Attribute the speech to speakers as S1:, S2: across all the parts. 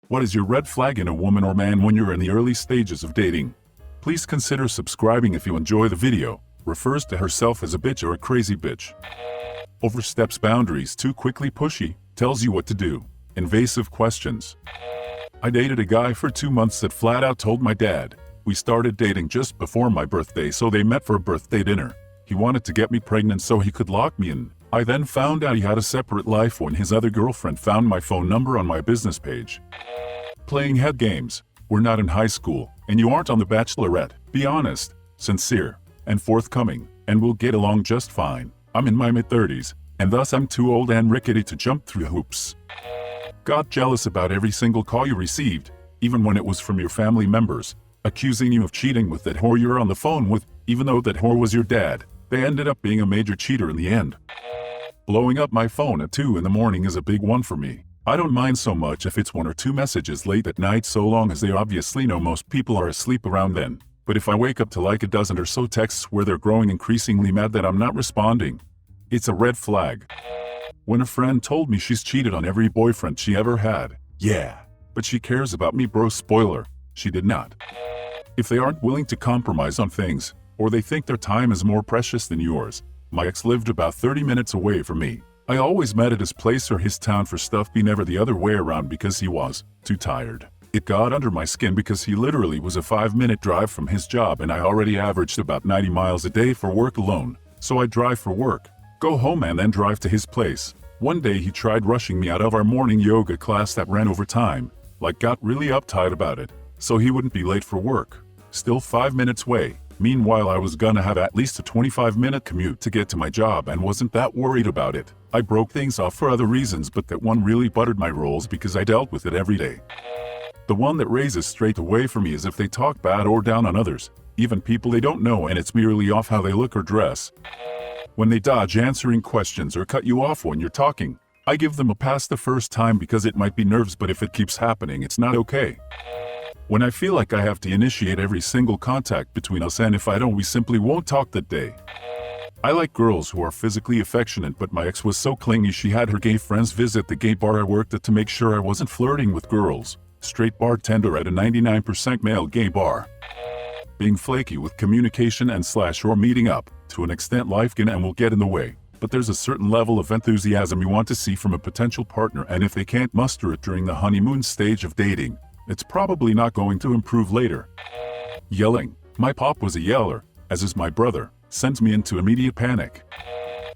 S1: What is your red flag in a woman or man when you're in the early stages of dating? Please consider subscribing if you enjoy the video. Refers to herself as a bitch or a crazy bitch. Oversteps boundaries, too quickly, pushy, tells you what to do. Invasive questions. I dated a guy for 2 months that flat out told my dad. We started dating just before my birthday, so they met for a birthday dinner. He wanted to get me pregnant so he could lock me in. I then found out he had a separate life when his other girlfriend found my phone number on my business page. Playing head games. We're not in high school, and you aren't on The Bachelorette. Be honest, sincere, and forthcoming, and we'll get along just fine. I'm in my mid-30s, and thus I'm too old and rickety to jump through hoops. Got jealous about every single call you received, even when it was from your family members, accusing you of cheating with that whore you're on the phone with, even though that whore was your dad. They ended up being a major cheater in the end. Blowing up my phone at 2 in the morning is a big one for me. I don't mind so much if it's 1 or 2 messages late at night, so long as they obviously know most people are asleep around then. But if I wake up to like a dozen or so texts where they're growing increasingly mad that I'm not responding, it's a red flag. When a friend told me she's cheated on every boyfriend she ever had, yeah, but she cares about me, bro. Spoiler, she did not. If they aren't willing to compromise on things, or they think their time is more precious than yours. My ex lived about 30 minutes away from me. I always met at his place or his town for stuff, be never the other way around because he was too tired. It got under my skin because he literally was a 5-minute drive from his job, and I already averaged about 90 miles a day for work alone. So I drive for work, go home, and then drive to his place. One day he tried rushing me out of our morning yoga class that ran over time, like got really uptight about it, so he wouldn't be late for work. Still 5 minutes away. Meanwhile, I was gonna have at least a 25-minute commute to get to my job and wasn't that worried about it. I broke things off for other reasons, but that one really buttered my rolls because I dealt with it every day. The one that raises straight away for me is if they talk bad or down on others, even people they don't know, and it's merely off how they look or dress. When they dodge answering questions or cut you off when you're talking, I give them a pass the first time because it might be nerves, but if it keeps happening, it's not okay. When I feel like I have to initiate every single contact between us, and if I don't, we simply won't talk that day. I like girls who are physically affectionate, but my ex was so clingy she had her gay friends visit the gay bar I worked at to make sure I wasn't flirting with girls. Straight bartender at a 99% male gay bar. Being flaky with communication and / or meeting up, to an extent life can and will get in the way. But there's a certain level of enthusiasm you want to see from a potential partner, and if they can't muster it during the honeymoon stage of dating, it's probably not going to improve later. Yelling. My pop was a yeller, as is my brother, sends me into immediate panic.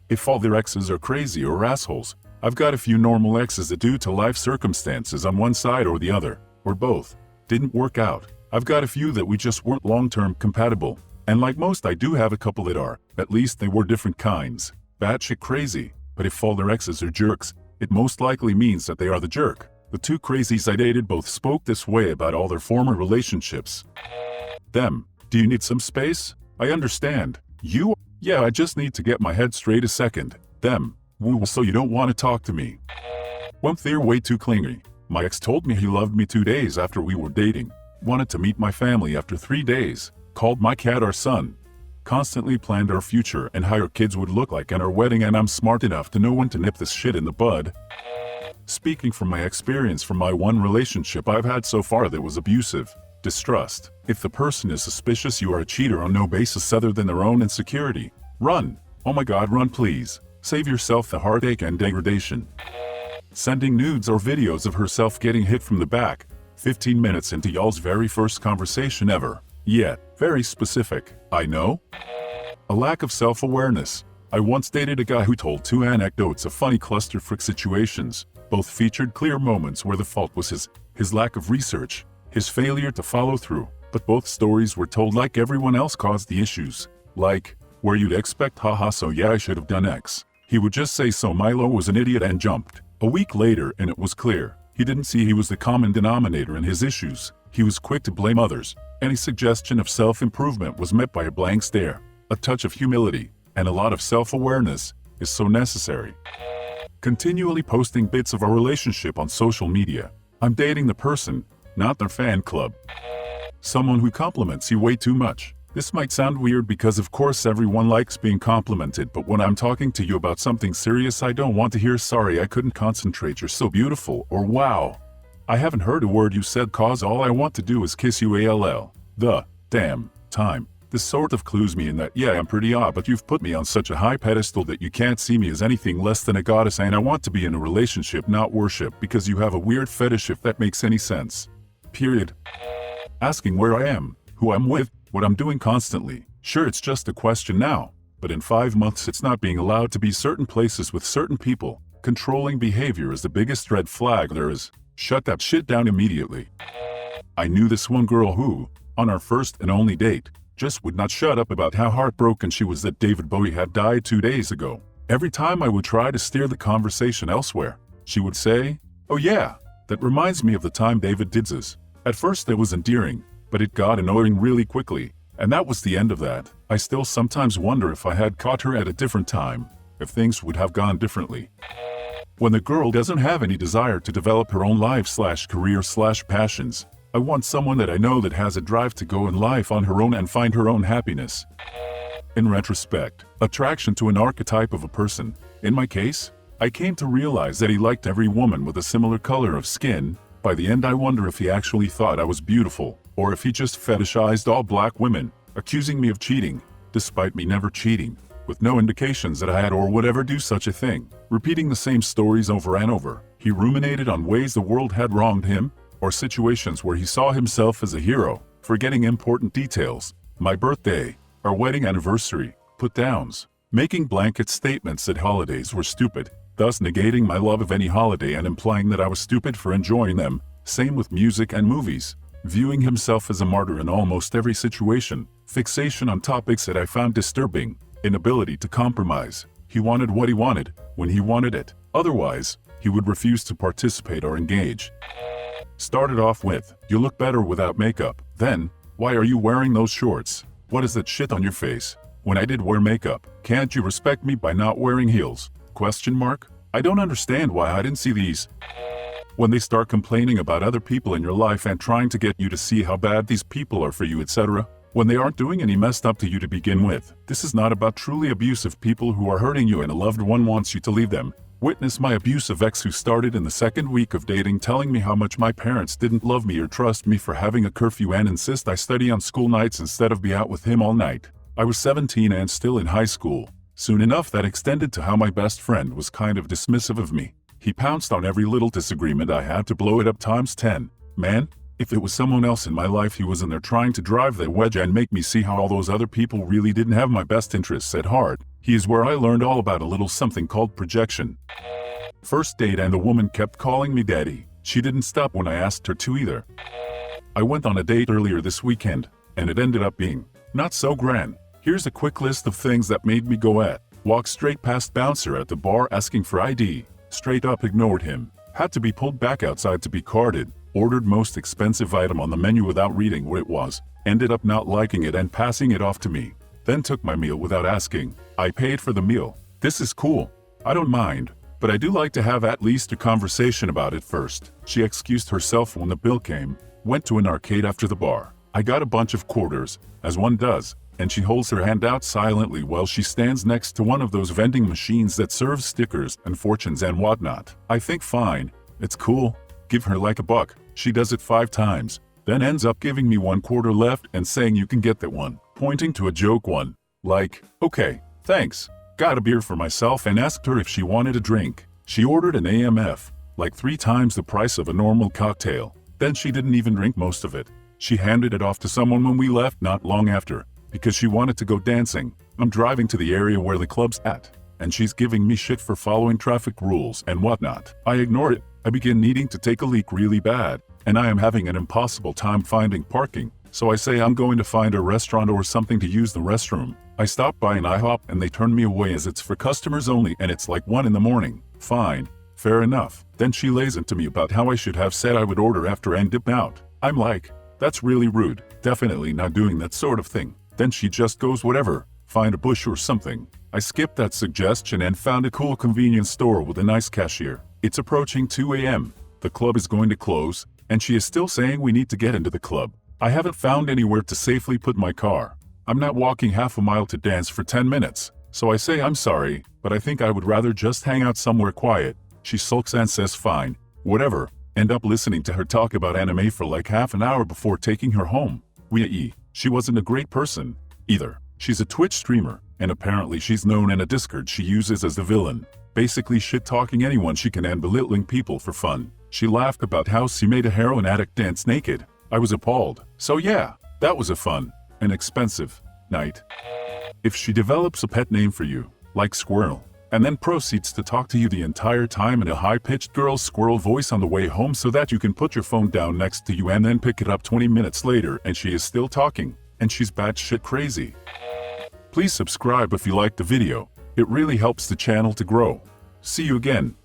S1: If all their exes are crazy or assholes, I've got a few normal exes that due to life circumstances on one side or the other, or both, didn't work out. I've got a few that we just weren't long-term compatible, and like most I do have a couple that are, at least they were different kinds. Batshit crazy, but if all their exes are jerks, it most likely means that they are the jerk. The 2 crazies I dated both spoke this way about all their former relationships. Them. Do you need some space? I understand. You? Yeah, I just need to get my head straight a second. Them. Woo, so you don't want to talk to me. They're way too clingy. My ex told me he loved me 2 days after we were dating. Wanted to meet my family after 3 days. Called my cat our son. Constantly planned our future and how our kids would look like and our wedding, and I'm smart enough to know when to nip this shit in the bud. Speaking from my experience from my one relationship I've had so far that was abusive. Distrust. If the person is suspicious, you are a cheater on no basis other than their own insecurity. Run. Oh my god, run please. Save yourself the heartache and degradation. Sending nudes or videos of herself getting hit from the back, 15 minutes into y'all's very first conversation ever. Yeah, very specific, I know. A lack of self-awareness. I once dated a guy who told 2 anecdotes of funny clusterfuck situations. Both featured clear moments where the fault was his lack of research, his failure to follow through, but both stories were told like everyone else caused the issues. Like, where you'd expect, haha, so yeah, I should have done X. He would just say so Milo was an idiot and jumped. A week later and it was clear. He didn't see he was the common denominator in his issues. He was quick to blame others. Any suggestion of self-improvement was met by a blank stare. A touch of humility and a lot of self-awareness is so necessary. Continually posting bits of our relationship on social media. I'm dating the person, not their fan club. Someone who compliments you way too much. This might sound weird because of course everyone likes being complimented, but when I'm talking to you about something serious I don't want to hear sorry I couldn't concentrate, you're so beautiful, or wow, I haven't heard a word you said cause all I want to do is kiss you ALL. The damn time. This sort of clues me in that yeah, I'm pretty odd, but you've put me on such a high pedestal that you can't see me as anything less than a goddess, and I want to be in a relationship, not worship, because you have a weird fetish, if that makes any sense. Period. Asking where I am, who I'm with, what I'm doing constantly. Sure, it's just a question now, but in 5 months it's not being allowed to be certain places with certain people. Controlling behavior is the biggest red flag there is. Shut that shit down immediately. I knew this one girl who, on our first and only date, just would not shut up about how heartbroken she was that David Bowie had died 2 days ago. Every time I would try to steer the conversation elsewhere, she would say, "Oh yeah, that reminds me of the time David did this." At first it was endearing, but it got annoying really quickly, and that was the end of that. I still sometimes wonder if I had caught her at a different time, if things would have gone differently. When the girl doesn't have any desire to develop her own life/career/passions, I want someone that I know that has a drive to go in life on her own and find her own happiness. In retrospect, attraction to an archetype of a person. In my case, I came to realize that he liked every woman with a similar color of skin. By the end I wonder if he actually thought I was beautiful, or if he just fetishized all black women, accusing me of cheating, despite me never cheating, with no indications that I had or would ever do such a thing. Repeating the same stories over and over, he ruminated on ways the world had wronged him, or situations where he saw himself as a hero, forgetting important details. My birthday, our wedding anniversary, put-downs, making blanket statements that holidays were stupid, thus negating my love of any holiday and implying that I was stupid for enjoying them. Same with music and movies. Viewing himself as a martyr in almost every situation, fixation on topics that I found disturbing, inability to compromise. He wanted what he wanted, when he wanted it. Otherwise, he would refuse to participate or engage. Started off with, "You look better without makeup." Then, "Why are you wearing those shorts? What is that shit on your face?" When I did wear makeup, "Can't you respect me by not wearing heels?" I don't understand why I didn't see these. When they start complaining about other people in your life and trying to get you to see how bad these people are for you, etc. When they aren't doing any messed up to you to begin with. This is not about truly abusive people who are hurting you and a loved one wants you to leave them. Witness my abusive ex who started in the second week of dating telling me how much my parents didn't love me or trust me for having a curfew and insist I study on school nights instead of be out with him all night. I was 17 and still in high school. Soon enough that extended to how my best friend was kind of dismissive of me. He pounced on every little disagreement I had to blow it up times 10. Man, if it was someone else in my life he was in there trying to drive that wedge and make me see how all those other people really didn't have my best interests at heart. He is where I learned all about a little something called projection. First date and the woman kept calling me daddy. She didn't stop when I asked her to either. I went on a date earlier this weekend, and it ended up being not so grand. Here's a quick list of things that made me go at. Walked straight past bouncer at the bar asking for ID. Straight up ignored him. Had to be pulled back outside to be carded. Ordered most expensive item on the menu without reading what it was. Ended up not liking it and passing it off to me. Then took my meal without asking. I paid for the meal. This is cool. I don't mind, but I do like to have at least a conversation about it first. She excused herself when the bill came. Went to an arcade after the bar. I got a bunch of quarters, as one does, and she holds her hand out silently while she stands next to one of those vending machines that serves stickers and fortunes and whatnot. I think fine, it's cool. Give her like $1. She does it 5 times, then ends up giving me 1 quarter left and saying you can get that one, pointing to a joke one. Like, okay, thanks. Got a beer for myself and asked her if she wanted a drink. She ordered an AMF, like 3 times the price of a normal cocktail. Then she didn't even drink most of it. She handed it off to someone when we left not long after, because she wanted to go dancing. I'm driving to the area where the club's at, and she's giving me shit for following traffic rules and whatnot. I ignore it. I begin needing to take a leak really bad, and I am having an impossible time finding parking. So I say I'm going to find a restaurant or something to use the restroom. I stop by an IHOP and they turn me away as it's for customers only and it's like 1 in the morning. Fine, fair enough. Then she lays into me about how I should have said I would order after and dip out. I'm like, that's really rude. Definitely not doing that sort of thing. Then she just goes whatever, find a bush or something. I skipped that suggestion and found a cool convenience store with a nice cashier. It's approaching 2 a.m. The club is going to close, and she is still saying we need to get into the club. I haven't found anywhere to safely put my car. I'm not walking half a mile to dance for 10 minutes. So I say I'm sorry, but I think I would rather just hang out somewhere quiet. She sulks and says fine, whatever, End up listening to her talk about anime for like half an hour before taking her home. She wasn't a great person, either. She's a Twitch streamer, and apparently she's known in a Discord she uses as the villain, basically shit-talking anyone she can and belittling people for fun. She laughed about how she made a heroin addict dance naked. I was appalled. So yeah, that was a fun and expensive night. If she develops a pet name for you, like Squirrel, and then proceeds to talk to you the entire time in a high-pitched girl squirrel voice on the way home so that you can put your phone down next to you and then pick it up 20 minutes later and she is still talking, and she's batshit crazy. Please subscribe if you liked the video. It really helps the channel to grow. See you again.